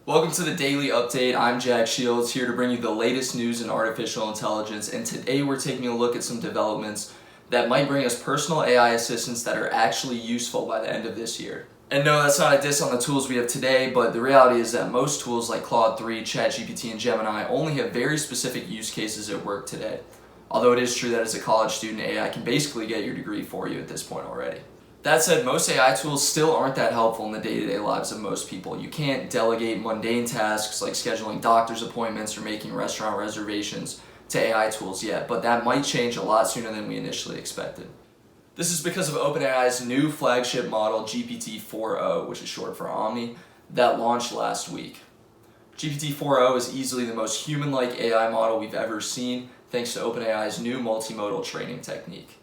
Welcome to the Daily Update. I'm Jack Shields, here to bring you the latest news in artificial intelligence, and today we're taking a look at some developments that might bring us personal AI assistants that are actually useful by the end of this year. And no, that's not a diss on the tools we have today, but the reality is that most tools like Claude 3, ChatGPT, and Gemini only have very specific use cases at work today. Although it is true that as a college student, AI can basically get your degree for you at this point already. That said, most AI tools still aren't that helpful in the day-to-day lives of most people. You can't delegate mundane tasks like scheduling doctor's appointments or making restaurant reservations to AI tools yet, but that might change a lot sooner than we initially expected. This is because of OpenAI's new flagship model, GPT-4o, which is short for Omni, that launched last week. GPT-4o is easily the most human-like AI model we've ever seen, thanks to OpenAI's new multimodal training technique.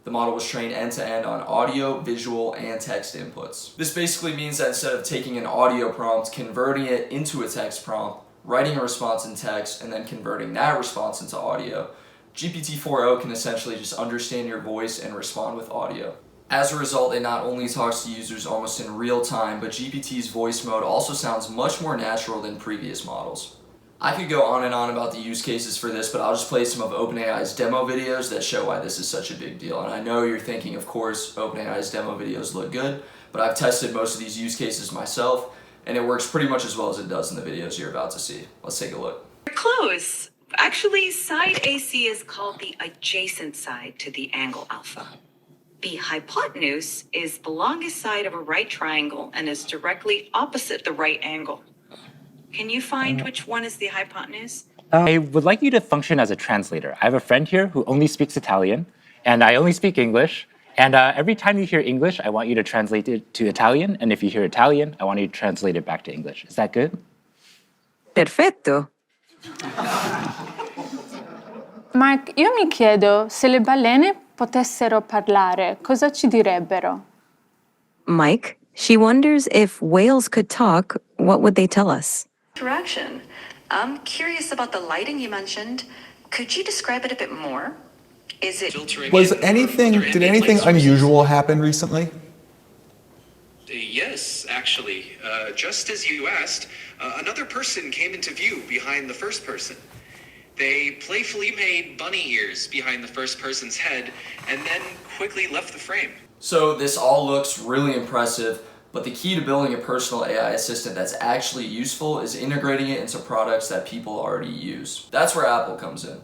The model was trained end-to-end on audio, visual, and text inputs. This basically means that instead of taking an audio prompt, converting it into a text prompt, writing a response in text, and then converting that response into audio, GPT-4o can essentially just understand your voice and respond with audio. As a result, it not only talks to users almost in real time, but GPT's voice mode also sounds much more natural than previous models. I could go on and on about the use cases for this, but I'll just play some of OpenAI's demo videos that show why this is such a big deal. And I know you're thinking, of course, OpenAI's demo videos look good, but I've tested most of these use cases myself, and it works pretty much as well as it does in the videos you're about to see. Let's take a look. You're close. Actually, side AC is called the adjacent side to the angle alpha. The hypotenuse is the longest side of a right triangle and is directly opposite the right angle. Can you find which one is the hypotenuse? I would like you to function as a translator. I have a friend here who only speaks Italian, and I only speak English. And every time you hear English, I want you to translate it to Italian. And if you hear Italian, I want you to translate it back to English. Is that good? Perfetto. Mark, io mi chiedo se le balene potessero parlare, cosa ci direbbero? Mike, she wonders if whales could talk, what would they tell us? Interaction. I'm curious about the lighting you mentioned. Could you describe it a bit more? Is it Did anything unusual happen recently? Yes, actually. Just as you asked, another person came into view behind the first person. They playfully made bunny ears behind the first person's head and then quickly left the frame. So this all looks really impressive, but the key to building a personal AI assistant that's actually useful is integrating it into products that people already use. That's where Apple comes in.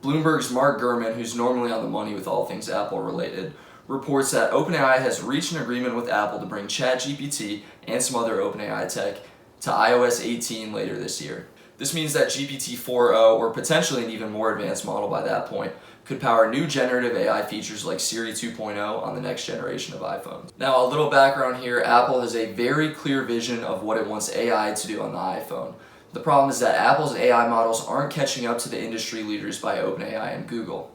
Bloomberg's Mark Gurman, who's normally on the money with all things Apple related, reports that OpenAI has reached an agreement with Apple to bring ChatGPT and some other OpenAI tech to iOS 18 later this year. This means that GPT-4o, or potentially an even more advanced model by that point, could power new generative AI features like Siri 2.0 on the next generation of iPhones. Now, a little background here, Apple has a very clear vision of what it wants AI to do on the iPhone. The problem is that Apple's AI models aren't catching up to the industry leaders by OpenAI and Google.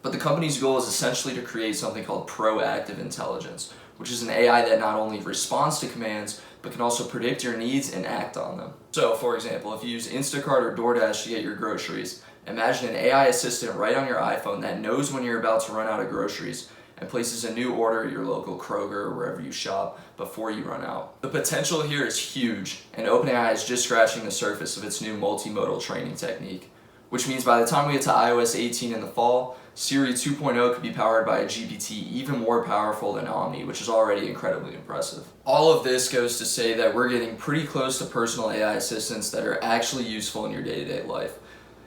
But the company's goal is essentially to create something called proactive intelligence, which is an AI that not only responds to commands, but can also predict your needs and act on them. So, for example, if you use Instacart or DoorDash to get your groceries, imagine an AI assistant right on your iPhone that knows when you're about to run out of groceries and places a new order at your local Kroger or wherever you shop before you run out. The potential here is huge, and OpenAI is just scratching the surface of its new multimodal training technique, which means by the time we get to iOS 18 in the fall, Siri 2.0 could be powered by a GPT even more powerful than Omni, which is already incredibly impressive. All of this goes to say that we're getting pretty close to personal AI assistants that are actually useful in your day-to-day life.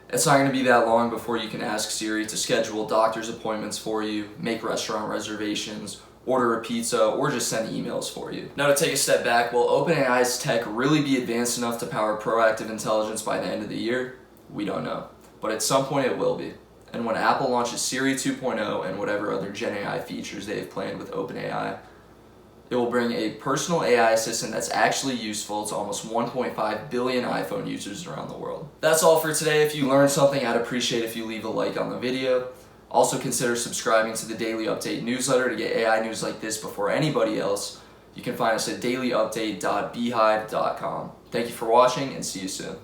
It's not going to be that long before you can ask Siri to schedule doctor's appointments for you, make restaurant reservations, order a pizza, or just send emails for you. Now, to take a step back, will OpenAI's tech really be advanced enough to power proactive intelligence by the end of the year? We don't know. But at some point it will be. And when Apple launches Siri 2.0 and whatever other Gen AI features they have planned with OpenAI, it will bring a personal AI assistant that's actually useful to almost 1.5 billion iPhone users around the world. That's all for today. If you learned something, I'd appreciate if you leave a like on the video. Also consider subscribing to the Daily Update newsletter to get AI news like this before anybody else. You can find us at dailyupdate.beehive.com. Thank you for watching and see you soon.